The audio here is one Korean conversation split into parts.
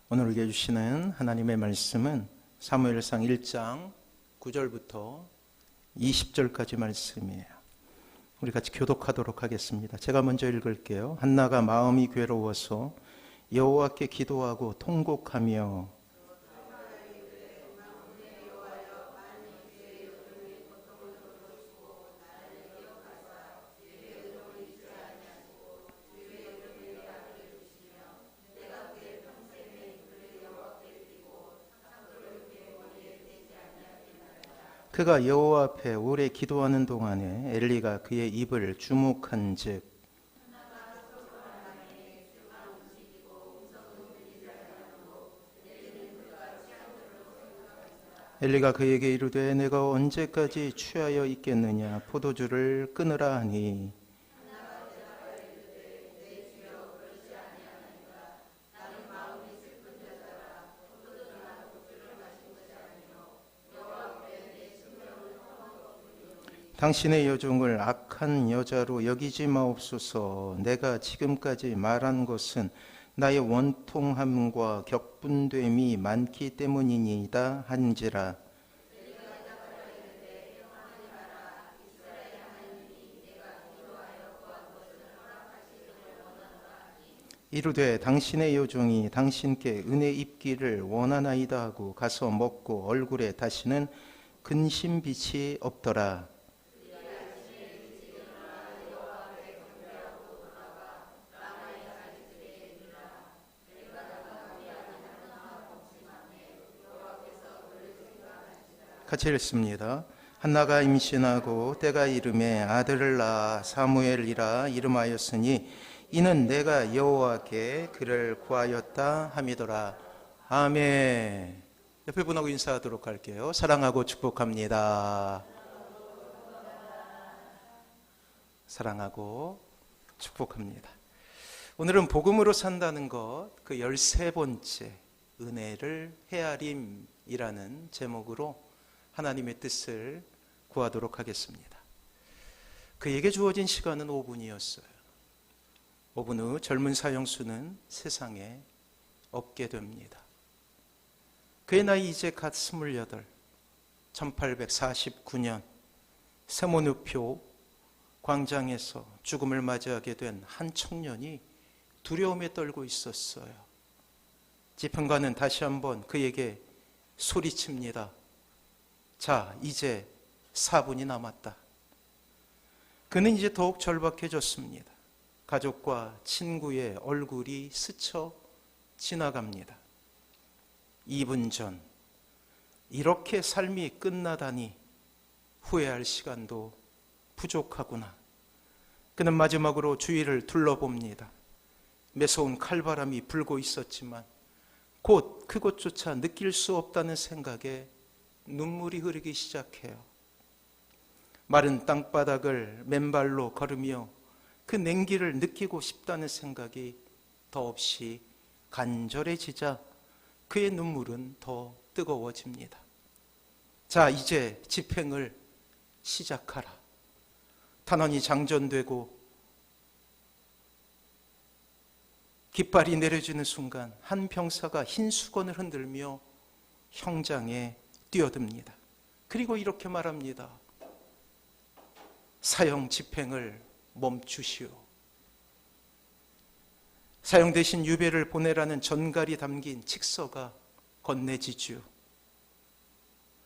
오늘 읽어 주시는 하나님의 말씀은 사무엘상 1장 9절부터 20절까지 말씀이에요. 우리 같이 교독하도록 하겠습니다. 제가 먼저 읽을게요. 한나가 마음이 괴로워서 여호와께 기도하고 통곡하며 그가 여호와 앞에 오래 기도하는 동안에 엘리가 그의 입을 주목한즉 엘리가 그에게 이르되 내가 언제까지 취하여 있겠느냐 포도주를 끊으라 하니 당신의 여종을 악한 여자로 여기지 마옵소서. 내가 지금까지 말한 것은 나의 원통함과 격분됨이 많기 때문이니이다 한지라. 이르되 당신의 여종이 당신께 은혜 입기를 원하나이다 하고 가서 먹고 얼굴에 다시는 근심빛이 없더라. 같이 읽습니다. 한나가 임신하고 때가 이름에 아들을 낳아 사무엘이라 이름하였으니 이는 내가 여호와께 그를 구하였다 함이더라. 아멘. 옆에 분하고 인사하도록 할게요. 사랑하고 축복합니다. 사랑하고 축복합니다. 오늘은 복음으로 산다는 것, 그 13번째 은혜를 헤아림이라는 제목으로 하나님의 뜻을 구하도록 하겠습니다. 그에게 주어진 시간은 5분이었어요. 5분 후 젊은 사형수는 세상에 없게 됩니다. 그의 나이 이제 갓 28, 1849년 세모누표 광장에서 죽음을 맞이하게 된 한 청년이 두려움에 떨고 있었어요. 지평관은 다시 한번 그에게 소리칩니다. 자, 이제 4분이 남았다. 그는 이제 더욱 절박해졌습니다. 가족과 친구의 얼굴이 스쳐 지나갑니다. 2분 전, 이렇게 삶이 끝나다니 후회할 시간도 부족하구나. 그는 마지막으로 주위를 둘러봅니다. 매서운 칼바람이 불고 있었지만 곧 그것조차 느낄 수 없다는 생각에 눈물이 흐르기 시작해요. 마른 땅바닥을 맨발로 걸으며 그 냉기를 느끼고 싶다는 생각이 더없이 간절해지자 그의 눈물은 더 뜨거워집니다. 자, 이제 집행을 시작하라. 탄원이 장전되고 깃발이 내려지는 순간 한 병사가 흰 수건을 흔들며 형장에 뛰어듭니다. 그리고 이렇게 말합니다. 사형 집행을 멈추시오. 사형 대신 유배를 보내라는 전갈이 담긴 칙서가 건네지지요.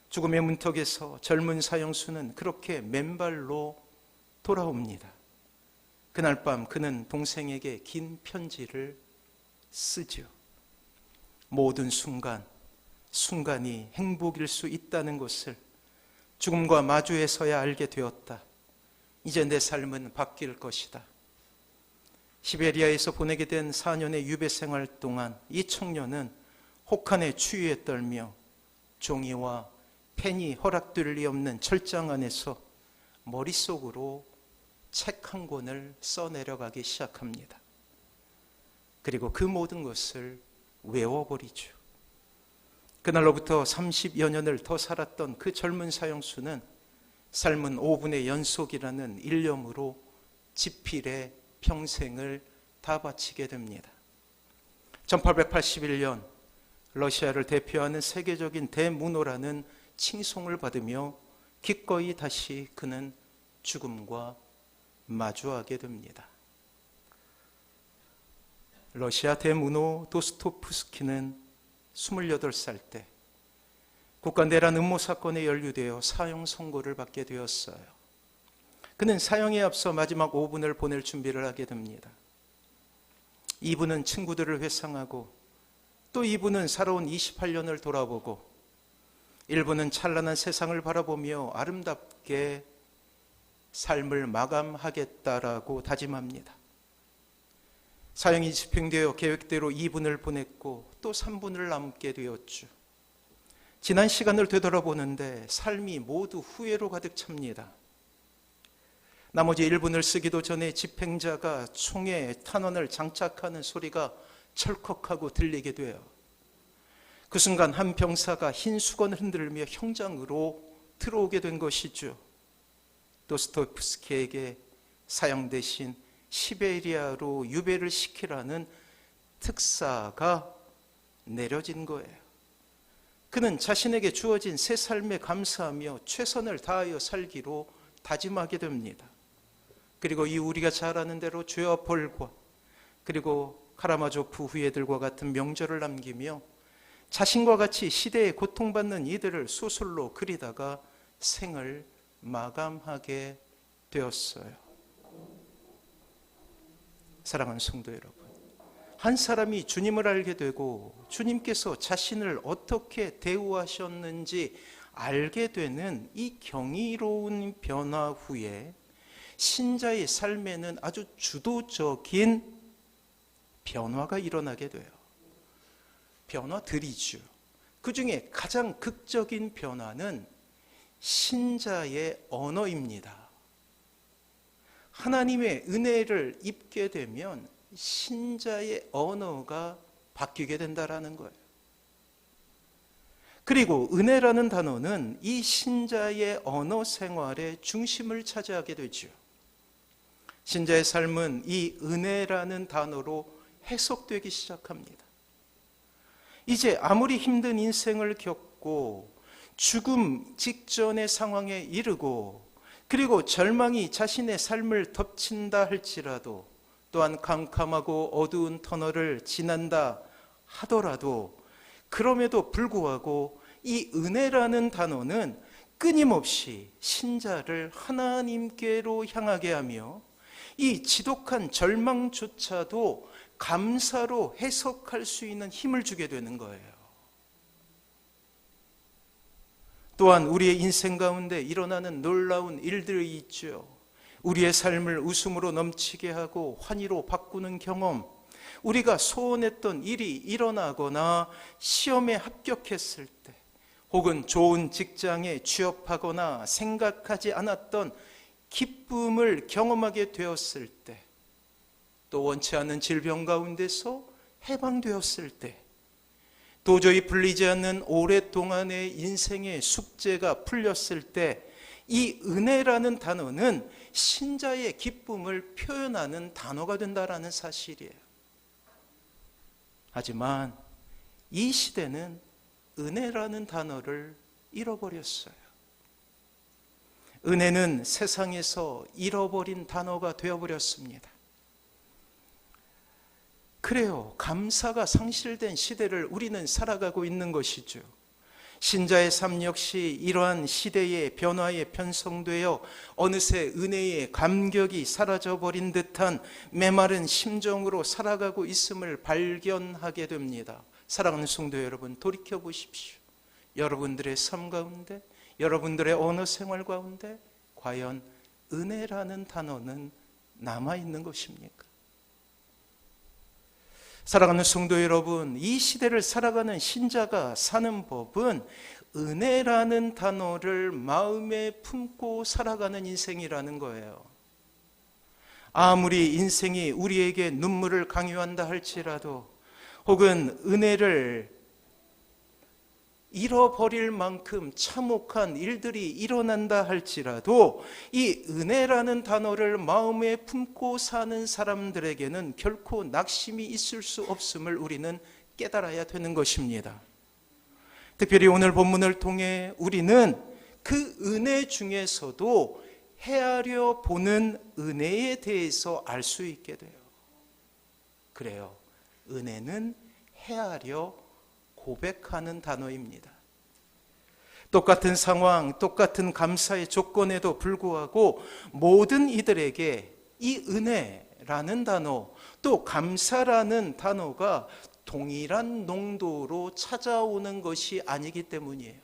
죽음의 문턱에서 젊은 사형수는 그렇게 맨발로 돌아옵니다. 그날 밤 그는 동생에게 긴 편지를 쓰죠. 모든 순간이 행복일 수 있다는 것을 죽음과 마주해서야 알게 되었다. 이제 내 삶은 바뀔 것이다. 시베리아에서 보내게 된 4년의 유배 생활 동안 이 청년은 혹한에 추위에 떨며 종이와 펜이 허락될 리 없는 철장 안에서 머릿속으로 책 한 권을 써내려가기 시작합니다. 그리고 그 모든 것을 외워버리죠. 그날로부터 30여 년을 더 살았던 그 젊은 사형수는 삶은 5분의 연속이라는 일념으로 집필에 평생을 다 바치게 됩니다. 1881년 러시아를 대표하는 세계적인 대문호라는 칭송을 받으며 기꺼이 다시 그는 죽음과 마주하게 됩니다. 러시아 대문호 도스토옙스키는 28살 때 국가 내란 음모 사건에 연루되어 사형 선고를 받게 되었어요. 그는 사형에 앞서 마지막 5분을 보낼 준비를 하게 됩니다. 2분은 친구들을 회상하고 또 2분은 살아온 28년을 돌아보고 1분은 찬란한 세상을 바라보며 아름답게 삶을 마감하겠다라고 다짐합니다. 사형이 집행되어 계획대로 2분을 보냈고 또 3분을 남게 되었죠. 지난 시간을 되돌아보는데 삶이 모두 후회로 가득 찹니다. 나머지 1분을 쓰기도 전에 집행자가 총에 탄원을 장착하는 소리가 철컥하고 들리게 돼요. 그 순간 한 병사가 흰 수건을 흔들며 형장으로 들어오게 된 것이죠. 도스토옙스키에게 사형 대신 시베리아로 유배를 시키라는 특사가 내려진 거예요. 그는 자신에게 주어진 새 삶에 감사하며 최선을 다하여 살기로 다짐하게 됩니다. 그리고 이 우리가 잘 아는 대로 죄와 벌과 그리고 카라마조프 후예들과 같은 명절을 남기며 자신과 같이 시대에 고통받는 이들을 소설로 그리다가 생을 마감하게 되었어요. 사랑하는 성도 여러분, 한 사람이 주님을 알게 되고 주님께서 자신을 어떻게 대우하셨는지 알게 되는 이 경이로운 변화 후에 신자의 삶에는 아주 주도적인 변화가 일어나게 돼요. 변화들이죠. 그 중에 가장 극적인 변화는 신자의 언어입니다. 하나님의 은혜를 입게 되면 신자의 언어가 바뀌게 된다라는 거예요. 그리고 은혜라는 단어는 이 신자의 언어 생활의 중심을 차지하게 되죠. 신자의 삶은 이 은혜라는 단어로 해석되기 시작합니다. 이제 아무리 힘든 인생을 겪고 죽음 직전의 상황에 이르고 그리고 절망이 자신의 삶을 덮친다 할지라도 또한 캄캄하고 어두운 터널을 지난다 하더라도 그럼에도 불구하고 이 은혜라는 단어는 끊임없이 신자를 하나님께로 향하게 하며 이 지독한 절망조차도 감사로 해석할 수 있는 힘을 주게 되는 거예요. 또한 우리의 인생 가운데 일어나는 놀라운 일들이 있죠. 우리의 삶을 웃음으로 넘치게 하고 환희로 바꾸는 경험, 우리가 소원했던 일이 일어나거나 시험에 합격했을 때 혹은 좋은 직장에 취업하거나 생각하지 않았던 기쁨을 경험하게 되었을 때, 또 원치 않는 질병 가운데서 해방되었을 때, 도저히 풀리지 않는 오랫동안의 인생의 숙제가 풀렸을 때, 이 은혜라는 단어는 신자의 기쁨을 표현하는 단어가 된다라는 사실이에요. 하지만 이 시대는 은혜라는 단어를 잃어버렸어요. 은혜는 세상에서 잃어버린 단어가 되어버렸습니다. 그래요. 감사가 상실된 시대를 우리는 살아가고 있는 것이죠. 신자의 삶 역시 이러한 시대의 변화에 편성되어 어느새 은혜의 감격이 사라져버린 듯한 메마른 심정으로 살아가고 있음을 발견하게 됩니다. 사랑하는 성도 여러분, 돌이켜보십시오. 여러분들의 삶 가운데, 여러분들의 언어 생활 가운데 과연 은혜라는 단어는 남아있는 것입니까? 사랑하는 성도 여러분, 이 시대를 살아가는 신자가 사는 법은 은혜라는 단어를 마음에 품고 살아가는 인생이라는 거예요. 아무리 인생이 우리에게 눈물을 강요한다 할지라도 혹은 은혜를 잃어버릴 만큼 참혹한 일들이 일어난다 할지라도 이 은혜라는 단어를 마음에 품고 사는 사람들에게는 결코 낙심이 있을 수 없음을 우리는 깨달아야 되는 것입니다. 특별히 오늘 본문을 통해 우리는 그 은혜 중에서도 헤아려 보는 은혜에 대해서 알 수 있게 돼요. 그래요. 은혜는 헤아려 고백하는 단어입니다. 똑같은 상황, 똑같은 감사의 조건에도 불구하고 모든 이들에게 이 은혜라는 단어, 또 감사라는 단어가 동일한 농도로 찾아오는 것이 아니기 때문이에요.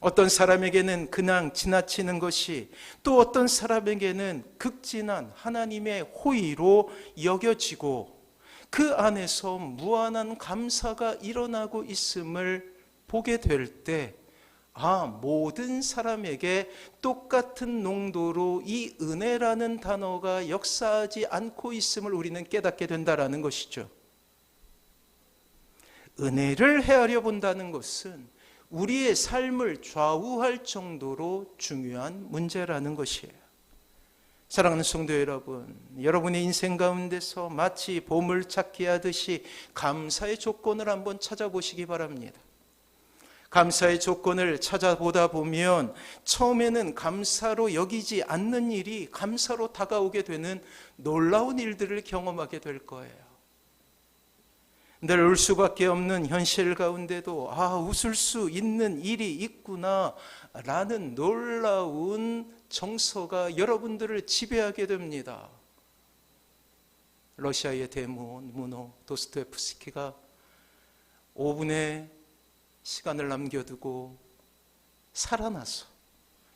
어떤 사람에게는 그냥 지나치는 것이, 또 어떤 사람에게는 극진한 하나님의 호의로 여겨지고 그 안에서 무한한 감사가 일어나고 있음을 보게 될 때, 모든 사람에게 똑같은 농도로 이 은혜라는 단어가 역사하지 않고 있음을 우리는 깨닫게 된다는 것이죠. 은혜를 헤아려 본다는 것은 우리의 삶을 좌우할 정도로 중요한 문제라는 것이에요. 사랑하는 성도 여러분, 여러분의 인생 가운데서 마치 보물찾기 하듯이 감사의 조건을 한번 찾아보시기 바랍니다. 감사의 조건을 찾아보다 보면 처음에는 감사로 여기지 않는 일이 감사로 다가오게 되는 놀라운 일들을 경험하게 될 거예요. 늘 울 수밖에 없는 현실 가운데도 웃을 수 있는 일이 있구나 라는 놀라운 정서가 여러분들을 지배하게 됩니다. 러시아의 대문호 도스토옙스키가 5분의 시간을 남겨두고 살아나서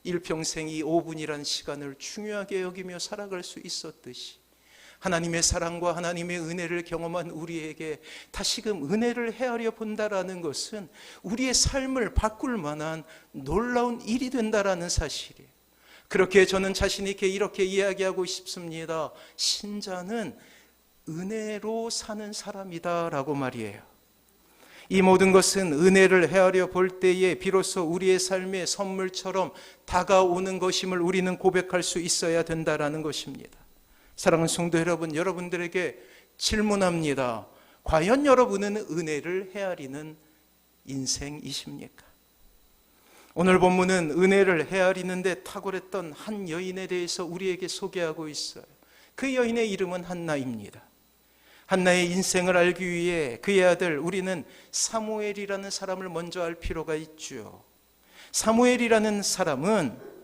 일평생 이 5분이라는 시간을 중요하게 여기며 살아갈 수 있었듯이, 하나님의 사랑과 하나님의 은혜를 경험한 우리에게 다시금 은혜를 헤아려 본다라는 것은 우리의 삶을 바꿀 만한 놀라운 일이 된다라는 사실이에요. 그렇게 저는 자신 있게 이렇게 이야기하고 싶습니다. 신자는 은혜로 사는 사람이다라고 말이에요. 이 모든 것은 은혜를 헤아려 볼 때에 비로소 우리의 삶의 선물처럼 다가오는 것임을 우리는 고백할 수 있어야 된다라는 것입니다. 사랑하는 성도 여러분, 여러분들에게 질문합니다. 과연 여러분은 은혜를 헤아리는 인생이십니까? 오늘 본문은 은혜를 헤아리는데 탁월했던 한 여인에 대해서 우리에게 소개하고 있어요. 그 여인의 이름은 한나입니다. 한나의 인생을 알기 위해 그의 아들, 우리는 사무엘이라는 사람을 먼저 알 필요가 있죠. 사무엘이라는 사람은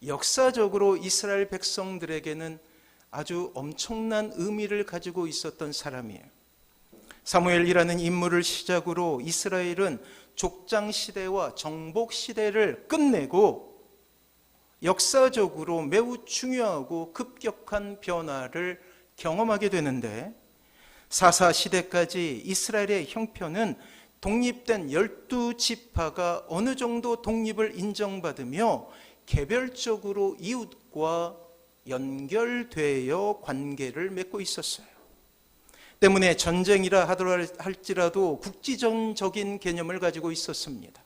역사적으로 이스라엘 백성들에게는 아주 엄청난 의미를 가지고 있었던 사람이에요. 사무엘이라는 인물을 시작으로 이스라엘은 족장시대와 정복시대를 끝내고 역사적으로 매우 중요하고 급격한 변화를 경험하게 되는데, 사사시대까지 이스라엘의 형편은 독립된 12지파가 어느 정도 독립을 인정받으며 개별적으로 이웃과 연결되어 관계를 맺고 있었어요. 때문에 전쟁이라 할지라도 국지전적인 개념을 가지고 있었습니다.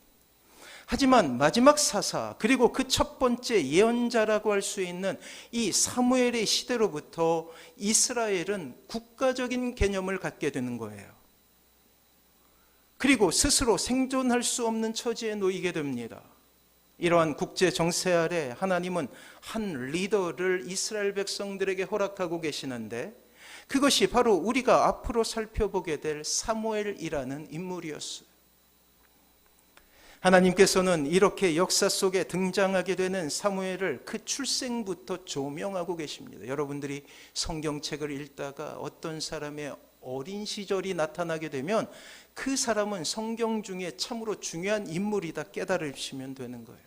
하지만 마지막 사사, 그리고 그 첫 번째 예언자라고 할 수 있는 이 사무엘의 시대로부터 이스라엘은 국가적인 개념을 갖게 되는 거예요. 그리고 스스로 생존할 수 없는 처지에 놓이게 됩니다. 이러한 국제 정세 아래 하나님은 한 리더를 이스라엘 백성들에게 허락하고 계시는데, 그것이 바로 우리가 앞으로 살펴보게 될 사무엘이라는 인물이었어요. 하나님께서는 이렇게 역사 속에 등장하게 되는 사무엘을 그 출생부터 조명하고 계십니다. 여러분들이 성경책을 읽다가 어떤 사람의 어린 시절이 나타나게 되면 그 사람은 성경 중에 참으로 중요한 인물이다 깨달으시면 되는 거예요.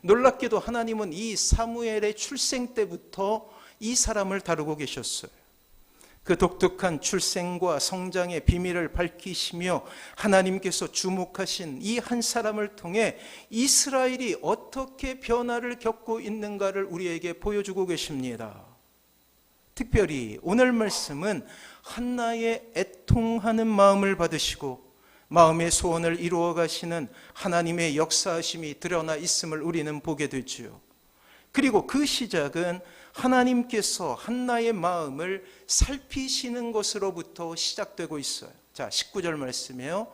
놀랍게도 하나님은 이 사무엘의 출생 때부터 이 사람을 다루고 계셨어요. 그 독특한 출생과 성장의 비밀을 밝히시며 하나님께서 주목하신 이 한 사람을 통해 이스라엘이 어떻게 변화를 겪고 있는가를 우리에게 보여주고 계십니다. 특별히 오늘 말씀은 한나의 애통하는 마음을 받으시고 마음의 소원을 이루어 가시는 하나님의 역사하심이 드러나 있음을 우리는 보게 되지요. 그리고 그 시작은 하나님께서 한나의 마음을 살피시는 것으로부터 시작되고 있어요. 자, 19절 말씀이에요.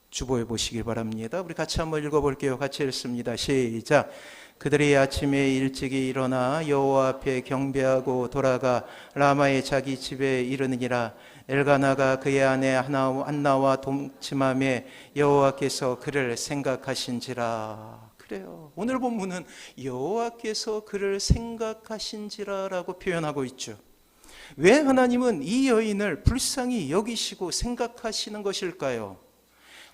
주보해 보시길 바랍니다. 우리 같이 한번 읽어볼게요. 같이 읽습니다. 시작. 그들이 아침에 일찍이 일어나 여호와 앞에 경배하고 돌아가 라마의 자기 집에 이르느니라. 엘가나가 그의 아내 한나와 동침함에 여호와께서 그를 생각하신지라. 그래요. 오늘 본문은 여호와께서 그를 생각하신지라라고 표현하고 있죠. 왜 하나님은 이 여인을 불쌍히 여기시고 생각하시는 것일까요?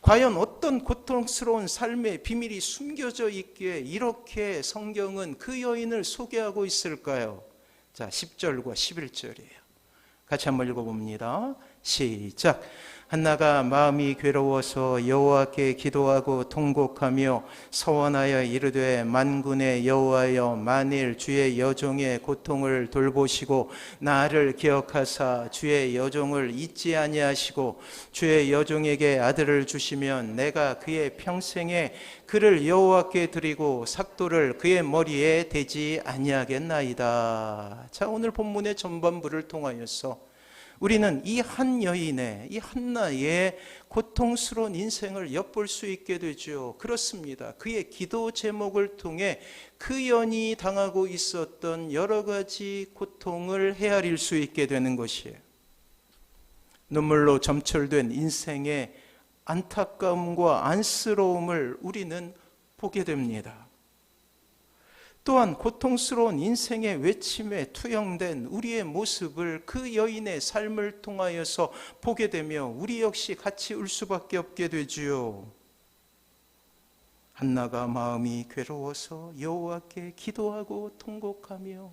과연 어떤 고통스러운 삶의 비밀이 숨겨져 있기에 이렇게 성경은 그 여인을 소개하고 있을까요? 자, 10절과 11절이에요. 같이 한번 읽어봅니다. 시작. 한나가 마음이 괴로워서 여호와께 기도하고 통곡하며 서원하여 이르되 만군의 여호와여, 만일 주의 여종의 고통을 돌보시고 나를 기억하사 주의 여종을 잊지 아니하시고 주의 여종에게 아들을 주시면 내가 그의 평생에 그를 여호와께 드리고 삭도를 그의 머리에 대지 아니하겠나이다. 자, 오늘 본문의 전반부를 통하여서 우리는 이 한 여인의, 이 한나의 고통스러운 인생을 엿볼 수 있게 되죠. 그렇습니다. 그의 기도 제목을 통해 그 여인이 당하고 있었던 여러 가지 고통을 헤아릴 수 있게 되는 것이에요. 눈물로 점철된 인생의 안타까움과 안쓰러움을 우리는 보게 됩니다. 또한 고통스러운 인생의 외침에 투영된 우리의 모습을 그 여인의 삶을 통하여서 보게 되며 우리 역시 같이 울 수밖에 없게 되지요. 한나가 마음이 괴로워서 여호와께 기도하고 통곡하며,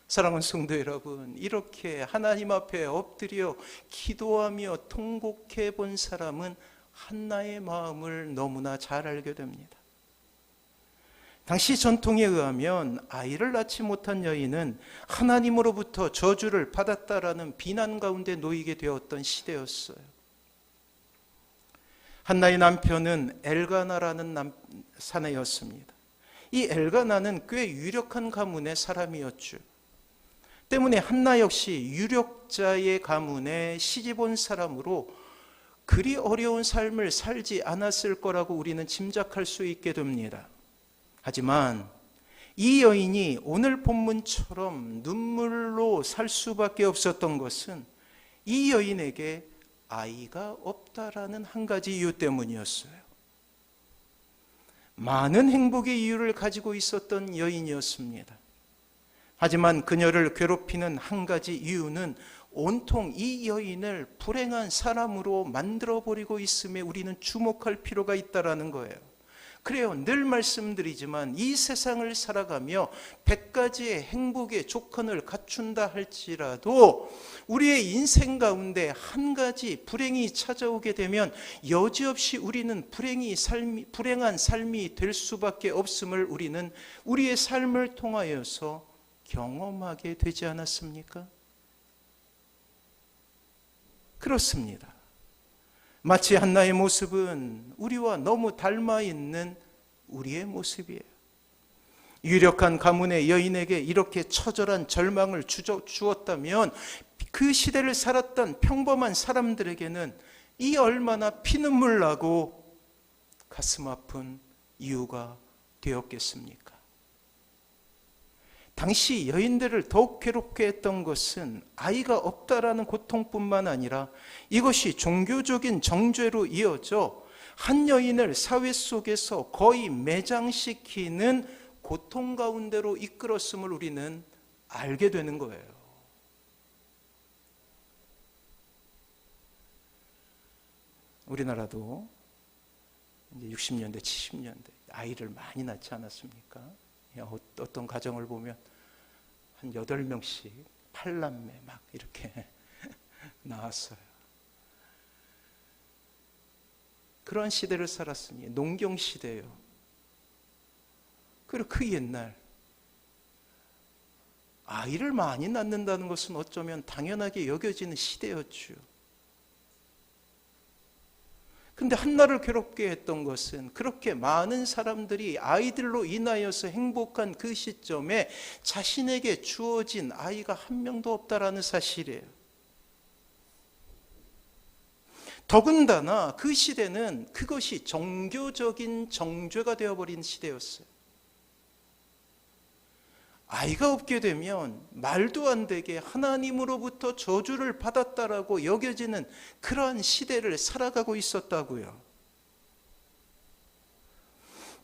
사랑하는 성도 여러분, 이렇게 하나님 앞에 엎드려 기도하며 통곡해 본 사람은 한나의 마음을 너무나 잘 알게 됩니다. 당시 전통에 의하면 아이를 낳지 못한 여인은 하나님으로부터 저주를 받았다라는 비난 가운데 놓이게 되었던 시대였어요. 한나의 남편은 엘가나라는 사내였습니다. 이 엘가나는 꽤 유력한 가문의 사람이었죠. 때문에 한나 역시 유력자의 가문에 시집 온 사람으로 그리 어려운 삶을 살지 않았을 거라고 우리는 짐작할 수 있게 됩니다. 하지만 이 여인이 오늘 본문처럼 눈물로 살 수밖에 없었던 것은 이 여인에게 아이가 없다라는 한 가지 이유 때문이었어요. 많은 행복의 이유를 가지고 있었던 여인이었습니다. 하지만 그녀를 괴롭히는 한 가지 이유는 온통 이 여인을 불행한 사람으로 만들어버리고 있음에 우리는 주목할 필요가 있다는 거예요. 그래요. 늘 말씀드리지만 이 세상을 살아가며 100가지의 행복의 조건을 갖춘다 할지라도 우리의 인생 가운데 한 가지 불행이 찾아오게 되면 여지없이 우리는 불행한 삶이 될 수밖에 없음을 우리는 우리의 삶을 통하여서 경험하게 되지 않았습니까? 그렇습니다. 마치 한나의 모습은 우리와 너무 닮아 있는 우리의 모습이에요. 유력한 가문의 여인에게 이렇게 처절한 절망을 주었다면 그 시대를 살았던 평범한 사람들에게는 이 얼마나 피눈물 나고 가슴 아픈 이유가 되었겠습니까? 당시 여인들을 더욱 괴롭게 했던 것은 아이가 없다라는 고통뿐만 아니라 이것이 종교적인 정죄로 이어져 한 여인을 사회 속에서 거의 매장시키는 고통 가운데로 이끌었음을 우리는 알게 되는 거예요. 우리나라도 이제 60년대, 70년대 아이를 많이 낳지 않았습니까? 어떤 가정을 보면 한 8명씩 8남매 막 이렇게 나왔어요. 그런 시대를 살았으니 농경 시대예요. 그리고 그 옛날 아이를 많이 낳는다는 것은 어쩌면 당연하게 여겨지는 시대였죠. 근데 한나를 괴롭게 했던 것은 그렇게 많은 사람들이 아이들로 인하여서 행복한 그 시점에 자신에게 주어진 아이가 한 명도 없다라는 사실이에요. 더군다나 그 시대는 그것이 종교적인 정죄가 되어버린 시대였어요. 아이가 없게 되면 말도 안 되게 하나님으로부터 저주를 받았다라고 여겨지는 그러한 시대를 살아가고 있었다고요.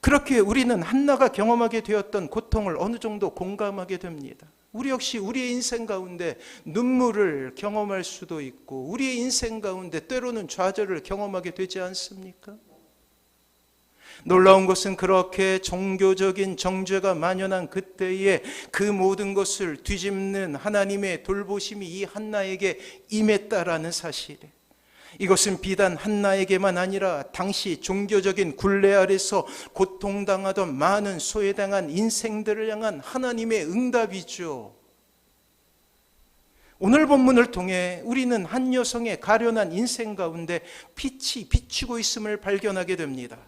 그렇게 우리는 한나가 경험하게 되었던 고통을 어느 정도 공감하게 됩니다. 우리 역시 우리의 인생 가운데 눈물을 경험할 수도 있고 우리의 인생 가운데 때로는 좌절을 경험하게 되지 않습니까? 놀라운 것은 그렇게 종교적인 정죄가 만연한 그때에 그 모든 것을 뒤집는 하나님의 돌보심이 이 한나에게 임했다라는 사실에, 이것은 비단 한나에게만 아니라 당시 종교적인 굴레 아래서 고통당하던 많은 소외당한 인생들을 향한 하나님의 응답이죠. 오늘 본문을 통해 우리는 한 여성의 가련한 인생 가운데 빛이 비추고 있음을 발견하게 됩니다.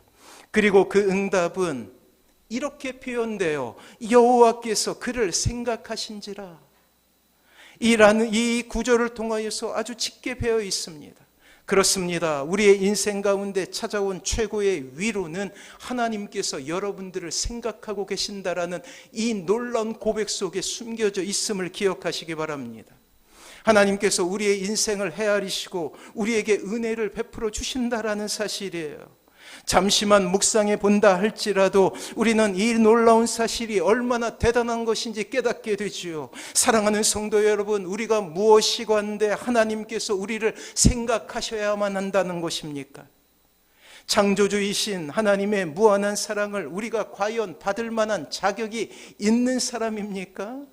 그리고 그 응답은 이렇게 표현되어 여호와께서 그를 생각하신지라, 이 구절을 통하여서 아주 짙게 배어 있습니다. 그렇습니다. 우리의 인생 가운데 찾아온 최고의 위로는 하나님께서 여러분들을 생각하고 계신다라는 이 놀라운 고백 속에 숨겨져 있음을 기억하시기 바랍니다. 하나님께서 우리의 인생을 헤아리시고 우리에게 은혜를 베풀어 주신다라는 사실이에요. 잠시만 묵상해 본다 할지라도 우리는 이 놀라운 사실이 얼마나 대단한 것인지 깨닫게 되지요. 사랑하는 성도 여러분, 우리가 무엇이건데 하나님께서 우리를 생각하셔야만 한다는 것입니까? 창조주이신 하나님의 무한한 사랑을 우리가 과연 받을 만한 자격이 있는 사람입니까?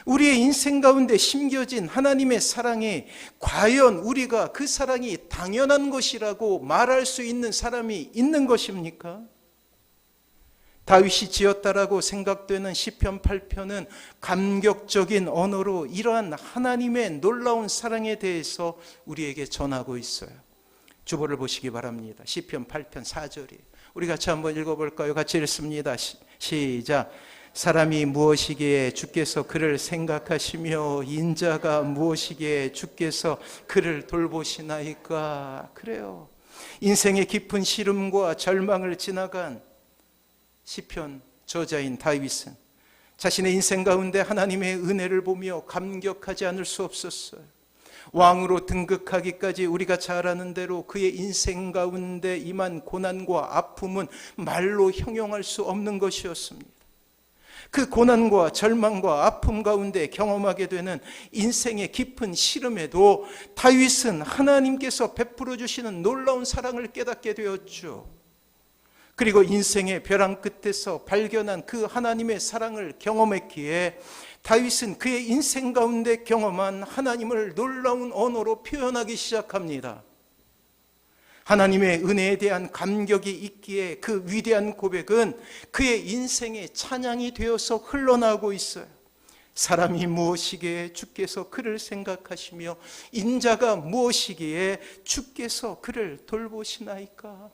우리의 인생 가운데 심겨진 하나님의 사랑이 과연 우리가 그 사랑이 당연한 것이라고 말할 수 있는 사람이 있는 것입니까? 다윗이 지었다라고 생각되는 시편 8편은 감격적인 언어로 이러한 하나님의 놀라운 사랑에 대해서 우리에게 전하고 있어요. 주보를 보시기 바랍니다. 시편 8편 4절이에요. 우리 같이 한번 읽어볼까요? 같이 읽습니다. 시작. 사람이 무엇이기에 주께서 그를 생각하시며 인자가 무엇이기에 주께서 그를 돌보시나이까. 그래요. 인생의 깊은 시름과 절망을 지나간 시편 저자인 다윗은 자신의 인생 가운데 하나님의 은혜를 보며 감격하지 않을 수 없었어요. 왕으로 등극하기까지 우리가 잘 아는 대로 그의 인생 가운데 임한 고난과 아픔은 말로 형용할 수 없는 것이었습니다. 그 고난과 절망과 아픔 가운데 경험하게 되는 인생의 깊은 시름에도 다윗은 하나님께서 베풀어 주시는 놀라운 사랑을 깨닫게 되었죠. 그리고 인생의 벼랑 끝에서 발견한 그 하나님의 사랑을 경험했기에 다윗은 그의 인생 가운데 경험한 하나님을 놀라운 언어로 표현하기 시작합니다. 하나님의 은혜에 대한 감격이 있기에 그 위대한 고백은 그의 인생의 찬양이 되어서 흘러나오고 있어요. 사람이 무엇이기에 주께서 그를 생각하시며 인자가 무엇이기에 주께서 그를 돌보시나이까.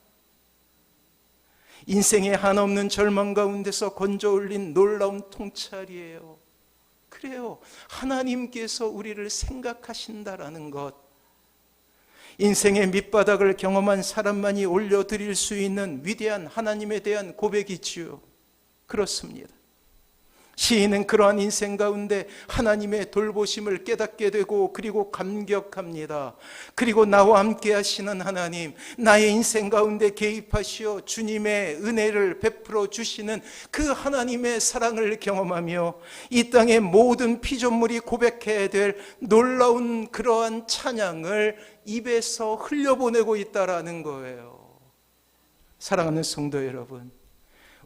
인생의 한없는 절망 가운데서 건져 올린 놀라운 통찰이에요. 그래요. 하나님께서 우리를 생각하신다라는 것, 인생의 밑바닥을 경험한 사람만이 올려드릴 수 있는 위대한 하나님에 대한 고백이지요. 그렇습니다. 시인은 그러한 인생 가운데 하나님의 돌보심을 깨닫게 되고 그리고 감격합니다. 그리고 나와 함께 하시는 하나님, 나의 인생 가운데 개입하시어 주님의 은혜를 베풀어 주시는 그 하나님의 사랑을 경험하며 이 땅의 모든 피조물이 고백해야 될 놀라운 그러한 찬양을 입에서 흘려보내고 있다라는 거예요. 사랑하는 성도 여러분,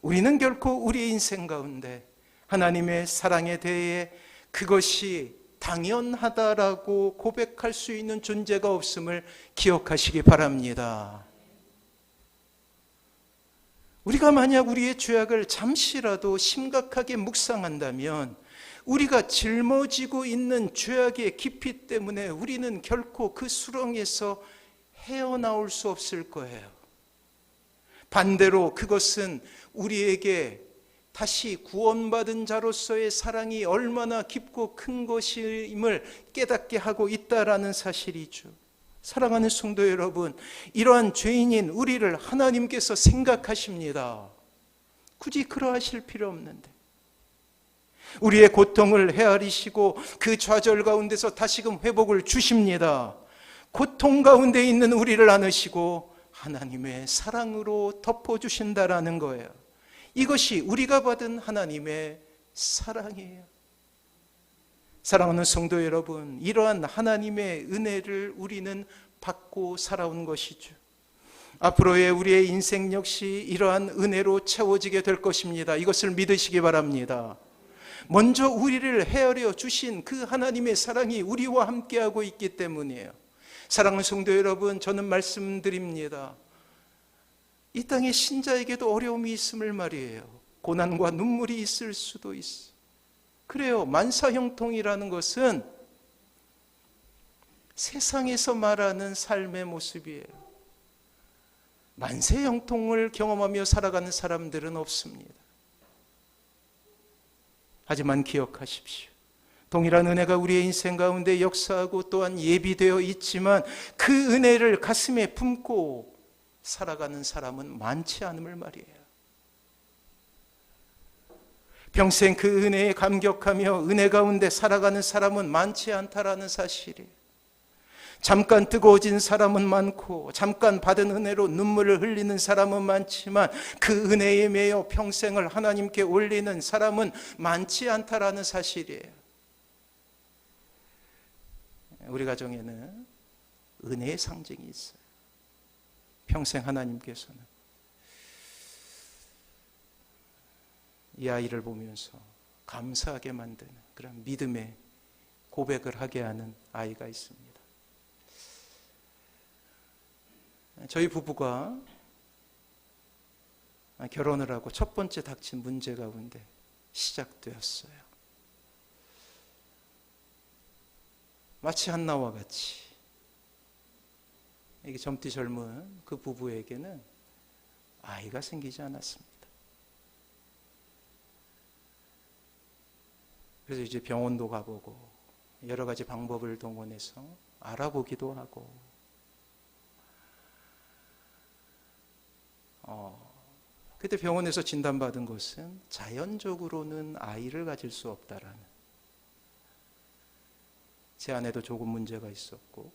우리는 결코 우리의 인생 가운데 하나님의 사랑에 대해 그것이 당연하다라고 고백할 수 있는 존재가 없음을 기억하시기 바랍니다. 우리가 만약 우리의 죄악을 잠시라도 심각하게 묵상한다면 우리가 짊어지고 있는 죄악의 깊이 때문에 우리는 결코 그 수렁에서 헤어나올 수 없을 거예요. 반대로 그것은 우리에게 다시 구원받은 자로서의 사랑이 얼마나 깊고 큰 것임을 깨닫게 하고 있다라는 사실이죠. 사랑하는 성도 여러분, 이러한 죄인인 우리를 하나님께서 생각하십니다. 굳이 그러하실 필요 없는데 우리의 고통을 헤아리시고 그 좌절 가운데서 다시금 회복을 주십니다. 고통 가운데 있는 우리를 안으시고 하나님의 사랑으로 덮어주신다라는 거예요. 이것이 우리가 받은 하나님의 사랑이에요. 사랑하는 성도 여러분, 이러한 하나님의 은혜를 우리는 받고 살아온 것이죠. 앞으로의 우리의 인생 역시 이러한 은혜로 채워지게 될 것입니다. 이것을 믿으시기 바랍니다. 먼저 우리를 헤아려 주신 그 하나님의 사랑이 우리와 함께하고 있기 때문이에요. 사랑하는 성도 여러분, 저는 말씀드립니다. 이 땅의 신자에게도 어려움이 있음을 말이에요. 고난과 눈물이 있을 수도 있어. 그래요. 만사형통이라는 것은 세상에서 말하는 삶의 모습이에요. 만세형통을 경험하며 살아가는 사람들은 없습니다. 하지만 기억하십시오. 동일한 은혜가 우리의 인생 가운데 역사하고 또한 예비되어 있지만 그 은혜를 가슴에 품고 살아가는 사람은 많지 않음을 말이에요. 평생 그 은혜에 감격하며 은혜 가운데 살아가는 사람은 많지 않다라는 사실이에요. 잠깐 뜨거워진 사람은 많고 잠깐 받은 은혜로 눈물을 흘리는 사람은 많지만 그 은혜에 매여 평생을 하나님께 올리는 사람은 많지 않다라는 사실이에요. 우리 가정에는 은혜의 상징이 있어요. 평생 하나님께서는 이 아이를 보면서 감사하게 만드는 그런 믿음의 고백을 하게 하는 아이가 있습니다. 저희 부부가 결혼을 하고 첫 번째 닥친 문제 가운데 시작되었어요. 마치 한나와 같이 이게 젊디 젊은 그 부부에게는 아이가 생기지 않았습니다. 그래서 이제 병원도 가보고 여러 가지 방법을 동원해서 알아보기도 하고 그때 병원에서 진단받은 것은 자연적으로는 아이를 가질 수 없다라는, 제 안에도 조금 문제가 있었고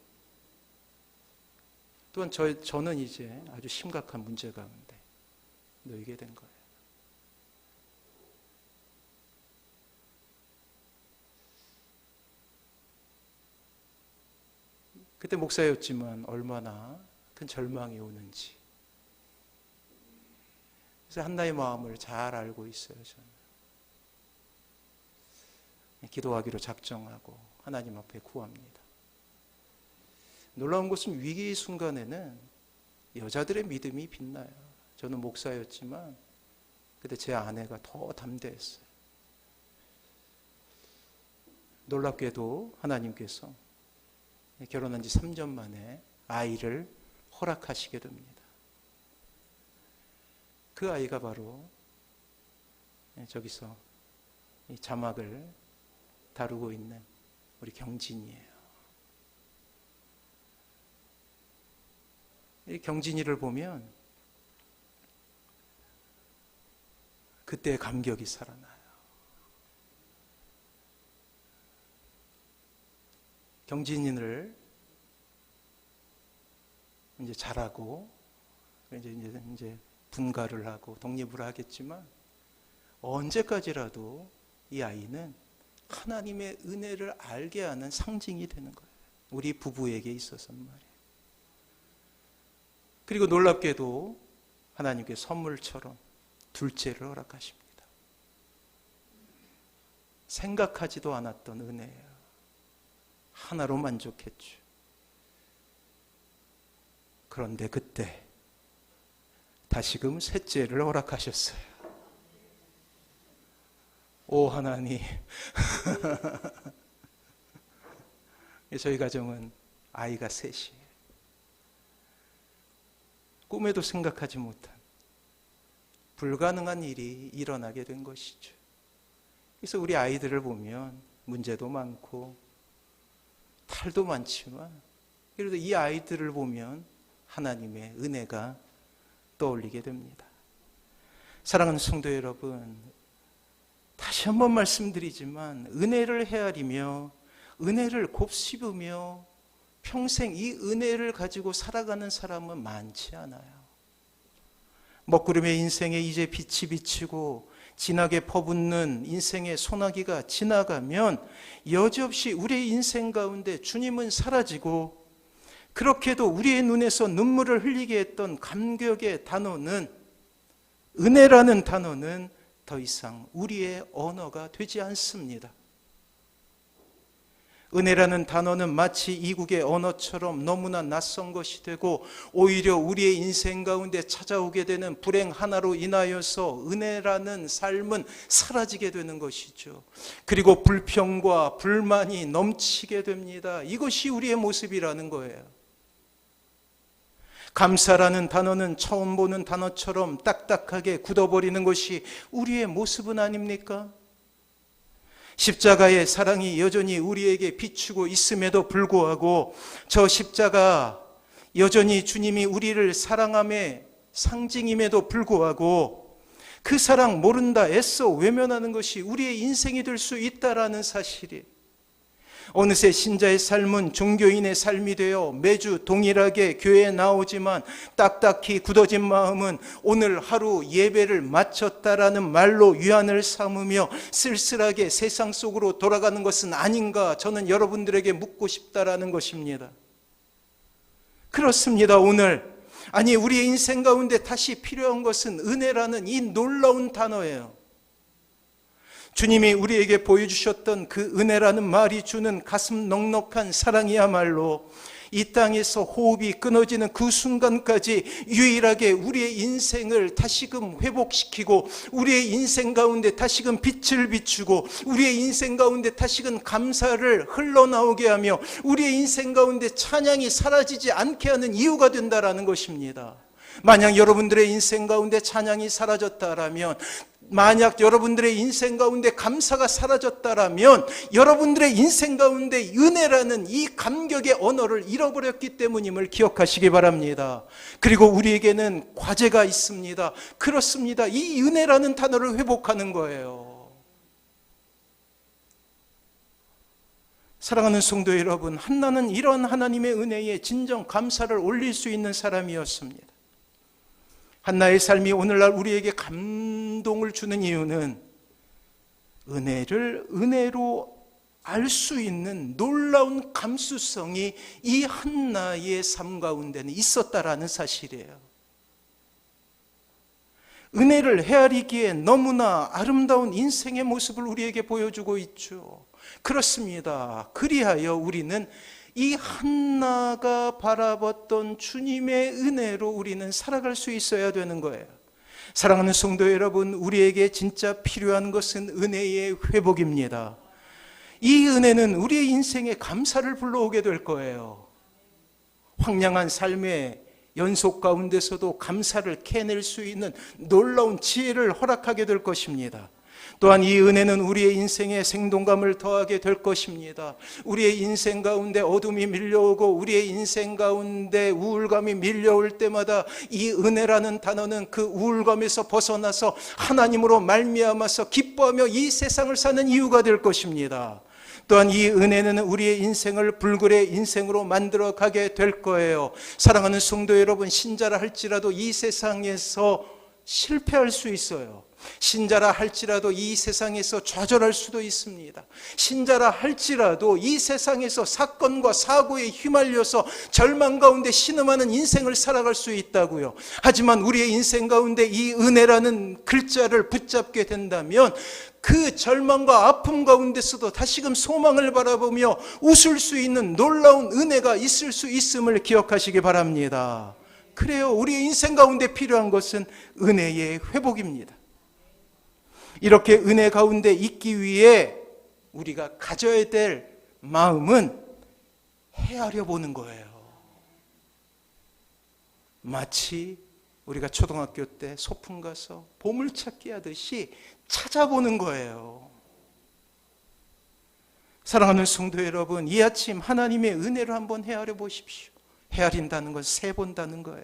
또한 저는 이제 아주 심각한 문제 가운데 놓이게 된 거예요. 그때 목사였지만 얼마나 큰 절망이 오는지, 그래서 한나의 마음을 잘 알고 있어요. 저는 기도하기로 작정하고 하나님 앞에 구합니다. 놀라운 것은 위기의 순간에는 여자들의 믿음이 빛나요. 저는 목사였지만 그때 제 아내가 더 담대했어요. 놀랍게도 하나님께서 결혼한 지 3년 만에 아이를 허락하시게 됩니다. 그 아이가 바로 저기서 이 자막을 다루고 있는 우리 경진이에요. 이 경진이를 보면 그때의 감격이 살아나요. 경진이를 이제 자라고 이제 분가를 하고 독립을 하겠지만 언제까지라도 이 아이는 하나님의 은혜를 알게 하는 상징이 되는 거예요. 우리 부부에게 있어서는 말이에요. 그리고 놀랍게도 하나님께 선물처럼 둘째를 허락하십니다. 생각하지도 않았던 은혜예요. 하나로 만족했죠. 그런데 그때 다시금 셋째를 허락하셨어요. 오 하나님. 저희 가정은 아이가 셋이에요. 꿈에도 생각하지 못한 불가능한 일이 일어나게 된 것이죠. 그래서 우리 아이들을 보면 문제도 많고 탈도 많지만 그래도 이 아이들을 보면 하나님의 은혜가 떠올리게 됩니다. 사랑하는 성도 여러분, 다시 한번 말씀드리지만 은혜를 헤아리며 은혜를 곱씹으며 평생 이 은혜를 가지고 살아가는 사람은 많지 않아요. 먹구름의 인생에 이제 빛이 비치고 진하게 퍼붓는 인생의 소나기가 지나가면 여지없이 우리의 인생 가운데 주님은 사라지고, 그렇게도 우리의 눈에서 눈물을 흘리게 했던 감격의 단어는, 은혜라는 단어는 더 이상 우리의 언어가 되지 않습니다. 은혜라는 단어는 마치 이국의 언어처럼 너무나 낯선 것이 되고, 오히려 우리의 인생 가운데 찾아오게 되는 불행 하나로 인하여서 은혜라는 삶은 사라지게 되는 것이죠. 그리고 불평과 불만이 넘치게 됩니다. 이것이 우리의 모습이라는 거예요. 감사라는 단어는 처음 보는 단어처럼 딱딱하게 굳어버리는 것이 우리의 모습은 아닙니까? 십자가의 사랑이 여전히 우리에게 비추고 있음에도 불구하고, 저 십자가 여전히 주님이 우리를 사랑함의 상징임에도 불구하고 그 사랑 모른다 애써 외면하는 것이 우리의 인생이 될 수 있다라는 사실이, 어느새 신자의 삶은 종교인의 삶이 되어 매주 동일하게 교회에 나오지만 딱딱히 굳어진 마음은 오늘 하루 예배를 마쳤다라는 말로 위안을 삼으며 쓸쓸하게 세상 속으로 돌아가는 것은 아닌가, 저는 여러분들에게 묻고 싶다라는 것입니다. 그렇습니다. 오늘, 아니 우리의 인생 가운데 다시 필요한 것은 은혜라는 이 놀라운 단어예요. 주님이 우리에게 보여주셨던 그 은혜라는 말이 주는 가슴 넉넉한 사랑이야말로 이 땅에서 호흡이 끊어지는 그 순간까지 유일하게 우리의 인생을 다시금 회복시키고, 우리의 인생 가운데 다시금 빛을 비추고, 우리의 인생 가운데 다시금 감사를 흘러나오게 하며 우리의 인생 가운데 찬양이 사라지지 않게 하는 이유가 된다라는 것입니다. 만약 여러분들의 인생 가운데 찬양이 사라졌다라면, 만약 여러분들의 인생 가운데 감사가 사라졌다라면 여러분들의 인생 가운데 은혜라는 이 감격의 언어를 잃어버렸기 때문임을 기억하시기 바랍니다. 그리고 우리에게는 과제가 있습니다. 그렇습니다. 이 은혜라는 단어를 회복하는 거예요. 사랑하는 성도 여러분, 한나는 이런 하나님의 은혜에 진정 감사를 올릴 수 있는 사람이었습니다. 한나의 삶이 오늘날 우리에게 감동을 주는 이유는 은혜를 은혜로 알 수 있는 놀라운 감수성이 이 한나의 삶 가운데는 있었다라는 사실이에요. 은혜를 헤아리기에 너무나 아름다운 인생의 모습을 우리에게 보여주고 있죠. 그렇습니다. 그리하여 우리는 이 한나가 바라봤던 주님의 은혜로 우리는 살아갈 수 있어야 되는 거예요. 사랑하는 성도 여러분, 우리에게 진짜 필요한 것은 은혜의 회복입니다. 이 은혜는 우리의 인생에 감사를 불러오게 될 거예요. 황량한 삶의 연속 가운데서도 감사를 캐낼 수 있는 놀라운 지혜를 허락하게 될 것입니다. 또한 이 은혜는 우리의 인생에 생동감을 더하게 될 것입니다. 우리의 인생 가운데 어둠이 밀려오고 우리의 인생 가운데 우울감이 밀려올 때마다 이 은혜라는 단어는 그 우울감에서 벗어나서 하나님으로 말미암아서 기뻐하며 이 세상을 사는 이유가 될 것입니다. 또한 이 은혜는 우리의 인생을 불굴의 인생으로 만들어 가게 될 거예요. 사랑하는 성도 여러분, 신자라 할지라도 이 세상에서 실패할 수 있어요. 신자라 할지라도 이 세상에서 좌절할 수도 있습니다. 신자라 할지라도 이 세상에서 사건과 사고에 휘말려서 절망 가운데 신음하는 인생을 살아갈 수 있다고요. 하지만 우리의 인생 가운데 이 은혜라는 글자를 붙잡게 된다면 그 절망과 아픔 가운데서도 다시금 소망을 바라보며 웃을 수 있는 놀라운 은혜가 있을 수 있음을 기억하시기 바랍니다. 그래요. 우리의 인생 가운데 필요한 것은 은혜의 회복입니다. 이렇게 은혜 가운데 있기 위해 우리가 가져야 될 마음은 헤아려 보는 거예요. 마치 우리가 초등학교 때 소풍 가서 보물찾기 하듯이 찾아보는 거예요. 사랑하는 성도 여러분, 이 아침 하나님의 은혜를 한번 헤아려 보십시오. 헤아린다는 건 세본다는 거예요.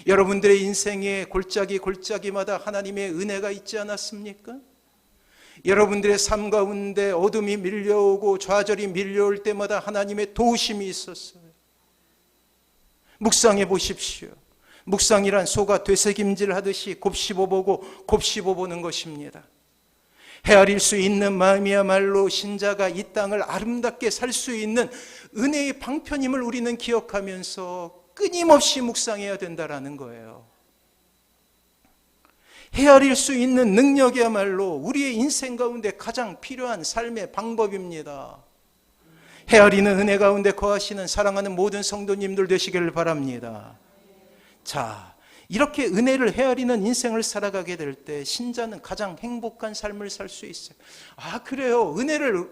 여러분들의 인생의 골짜기마다 하나님의 은혜가 있지 않았습니까? 여러분들의 삶 가운데 어둠이 밀려오고 좌절이 밀려올 때마다 하나님의 도우심이 있었어요. 묵상해 보십시오. 묵상이란 소가 되새김질 하듯이 곱씹어보고 곱씹어보는 것입니다. 헤아릴 수 있는 마음이야말로 신자가 이 땅을 아름답게 살 수 있는 은혜의 방편임을 우리는 기억하면서 끊임없이 묵상해야 된다라는 거예요. 헤아릴 수 있는 능력이야말로 우리의 인생 가운데 가장 필요한 삶의 방법입니다. 헤아리는 은혜 가운데 거하시는 사랑하는 모든 성도님들 되시기를 바랍니다. 자, 이렇게 은혜를 헤아리는 인생을 살아가게 될 때 신자는 가장 행복한 삶을 살 수 있어요. 아, 그래요. 은혜를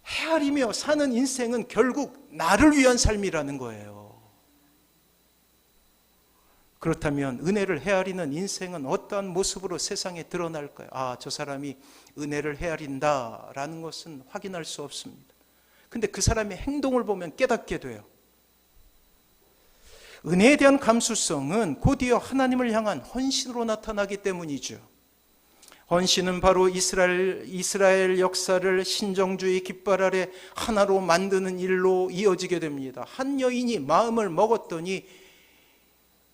헤아리며 사는 인생은 결국 나를 위한 삶이라는 거예요. 그렇다면 은혜를 헤아리는 인생은 어떠한 모습으로 세상에 드러날까요? 아, 저 사람이 은혜를 헤아린다라는 것은 확인할 수 없습니다. 근데 그 사람의 행동을 보면 깨닫게 돼요. 은혜에 대한 감수성은 곧이어 하나님을 향한 헌신으로 나타나기 때문이죠. 헌신은 바로 이스라엘 역사를 신정주의 깃발 아래 하나로 만드는 일로 이어지게 됩니다. 한 여인이 마음을 먹었더니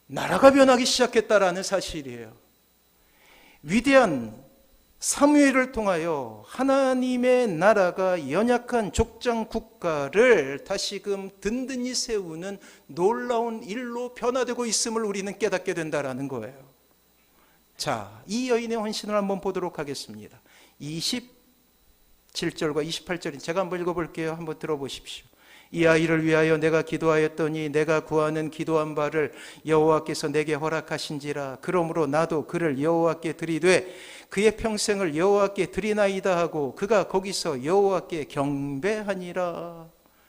나라가 변하기 시작했다라는 사실이에요. 위대한 사무엘을 통하여 하나님의 나라가 연약한 족장 국가를 다시금 든든히 세우는 놀라운 일로 변화되고 있음을 우리는 깨닫게 된다라는 거예요. 자, 이 여인의 헌신을 한번 보도록 하겠습니다. 27절과 28절인 제가 한번 읽어볼게요. 한번 들어보십시오. 이 아이를 위하여 내가 기도하였더니 내가 구하는 기도한 바를 여호와께서 내게 허락하신지라. 그러므로 나도 그를 여호와께 드리되 그의 평생을 여호와께 드리나이다 하고 그가 거기서 여호와께 경배하니라.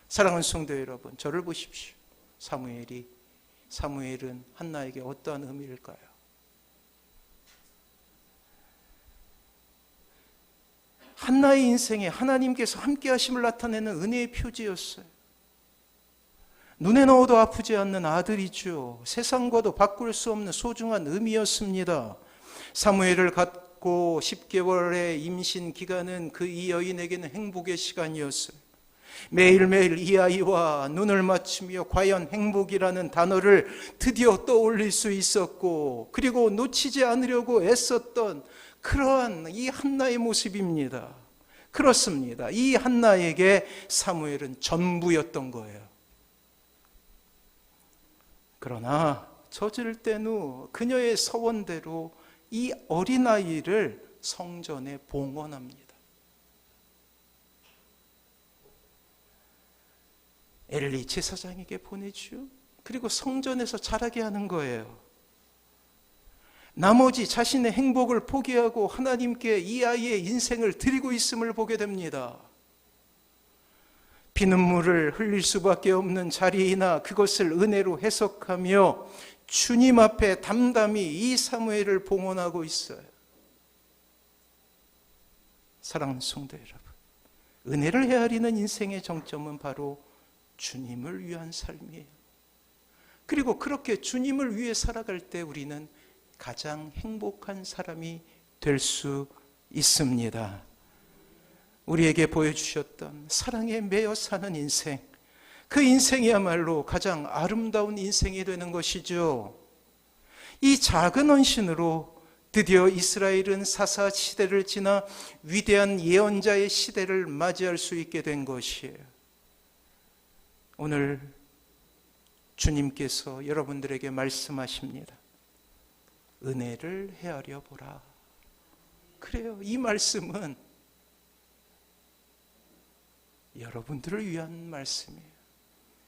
사랑하는 성도 여러분, 저를 보십시오. 사무엘은 한나에게 어떠한 의미일까요? 한나의 인생에 하나님께서 함께 하심을 나타내는 은혜의 표지였어요. 눈에 넣어도 아프지 않는 아들이죠. 세상과도 바꿀 수 없는 소중한 의미였습니다. 사무엘을 갖고 10개월의 임신 기간은 그 이 여인에게는 행복의 시간이었어요. 매일매일 이 아이와 눈을 맞추며 과연 행복이라는 단어를 드디어 떠올릴 수 있었고, 그리고 놓치지 않으려고 애썼던 그러한 이 한나의 모습입니다. 그렇습니다. 이 한나에게 사무엘은 전부였던 거예요. 그러나 젖을 뗀 후 그녀의 서원대로 이 어린아이를 성전에 봉헌합니다. 엘리 제사장에게 보내죠. 그리고 성전에서 자라게 하는 거예요. 나머지 자신의 행복을 포기하고 하나님께 이 아이의 인생을 드리고 있음을 보게 됩니다. 피눈물을 흘릴 수밖에 없는 자리이나 그것을 은혜로 해석하며 주님 앞에 담담히 이 사무엘을 봉헌하고 있어요. 사랑하는 성도 여러분, 은혜를 헤아리는 인생의 정점은 바로 주님을 위한 삶이에요. 그리고 그렇게 주님을 위해 살아갈 때 우리는 가장 행복한 사람이 될 수 있습니다. 우리에게 보여주셨던 사랑에 매여 사는 인생, 그 인생이야말로 가장 아름다운 인생이 되는 것이죠. 이 작은 헌신으로 드디어 이스라엘은 사사 시대를 지나 위대한 예언자의 시대를 맞이할 수 있게 된 것이에요. 오늘 주님께서 여러분들에게 말씀하십니다. 은혜를 헤아려 보라. 그래요. 이 말씀은 여러분들을 위한 말씀이에요.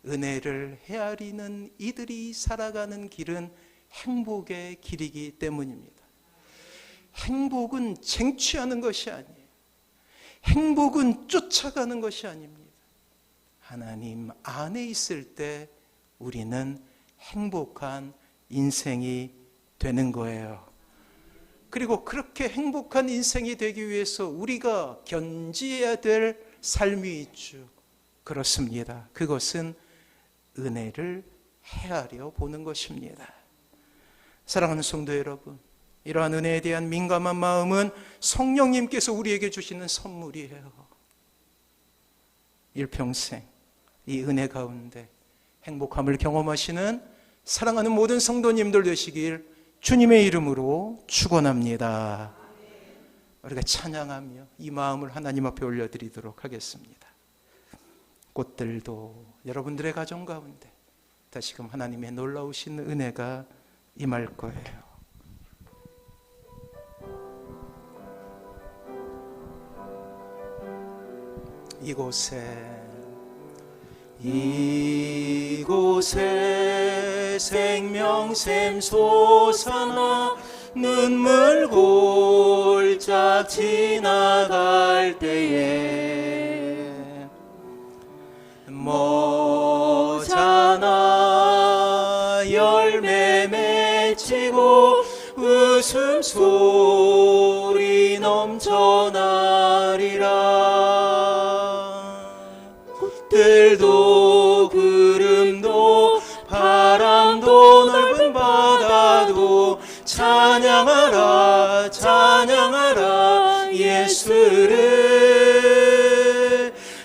은혜를 헤아리는 이들이 살아가는 길은 행복의 길이기 때문입니다. 행복은 쟁취하는 것이 아니에요. 행복은 쫓아가는 것이 아닙니다. 하나님 안에 있을 때 우리는 행복한 인생이 되는 거예요. 그리고 그렇게 행복한 인생이 되기 위해서 우리가 견지해야 될 삶이 있죠. 그렇습니다. 그것은 은혜를 헤아려 보는 것입니다. 사랑하는 성도 여러분, 이러한 은혜에 대한 민감한 마음은 성령님께서 우리에게 주시는 선물이에요. 일평생 이 은혜 가운데 행복함을 경험하시는 사랑하는 모든 성도님들 되시길 주님의 이름으로 축원합니다. 우리가 찬양하며 이 마음을 하나님 앞에 올려드리도록 하겠습니다. 꽃들도 여러분들의 가정 가운데 다시금 하나님의 놀라우신 은혜가 임할 거예요. 이곳에 생명샘 솟아나 눈물 골짝 지나갈 때에 모자나 열매 맺히고 웃음소리 넘쳐나리라. 꽃들도 구름도 바람도 넓은 바다도 찬양하라 찬양하라 예수를.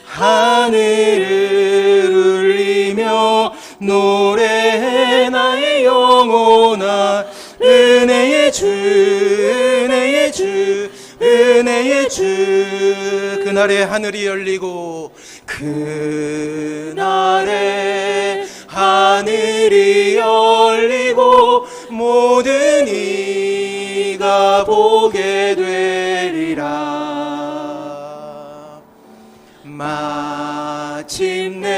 하늘을 울리며 노래해 나의 영혼아. 은혜의 주 은혜의 주 은혜의 주. 그날에 하늘이 열리고 그날에 하늘이 열리고 모든 이가 보게 되리라. 마침내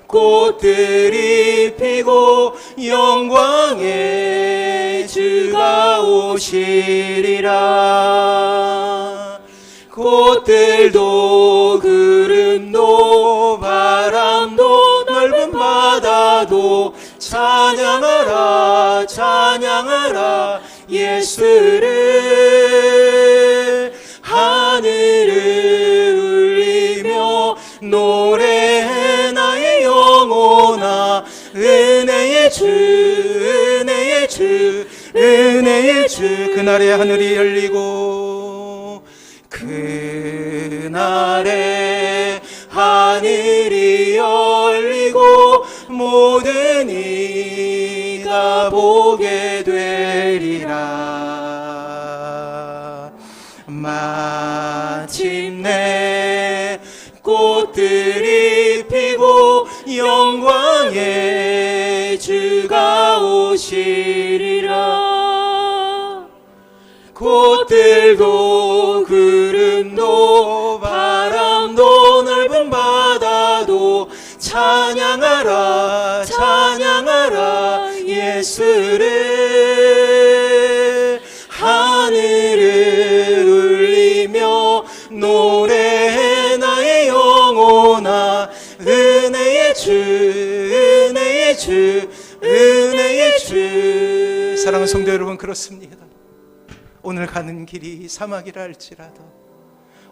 꽃들이 피고 영광의 주가 오시리라. 꽃들도 구름도 바람도 넓은 바다도 찬양하라 찬양하라 예수를. 하늘을 울리며 노래해 나의 영혼아. 은혜의 주 은혜의 주 은혜의 주. 그날에 하늘이 열리고 그날에 하늘이 열리고 모든 이가 보게 되리라. 마침내 꽃들이 피고 영광의 주가 오시리라. 꽃들도 구름도 바람도 넓은 바다도 찬양하라 찬양하라 예수를. 하늘을 울리며 노래해 나의 영혼아. 은혜의 주 은혜의 주 은혜의 주. 사랑하는 성도 여러분, 그렇습니다. 오늘 가는 길이 사막이라 할지라도,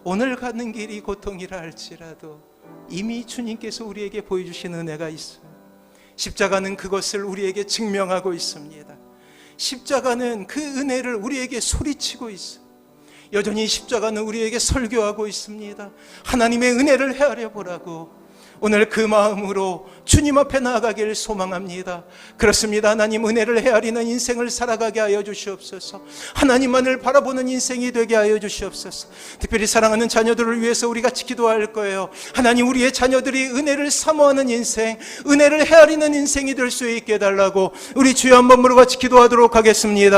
오늘 가는 길이 고통이라 할지라도 이미 주님께서 우리에게 보여주신 은혜가 있어요. 십자가는 그것을 우리에게 증명하고 있습니다. 십자가는 그 은혜를 우리에게 소리치고 있어요. 여전히 십자가는 우리에게 설교하고 있습니다. 하나님의 은혜를 헤아려 보라고. 오늘 그 마음으로 주님 앞에 나아가길 소망합니다. 그렇습니다. 하나님, 은혜를 헤아리는 인생을 살아가게 하여 주시옵소서. 하나님만을 바라보는 인생이 되게 하여 주시옵소서. 특별히 사랑하는 자녀들을 위해서 우리가 기도할 거예요. 하나님, 우리의 자녀들이 은혜를 사모하는 인생, 은혜를 헤아리는 인생이 될 수 있게 해달라고 우리 주여 한번 물어같이 기도하도록 하겠습니다.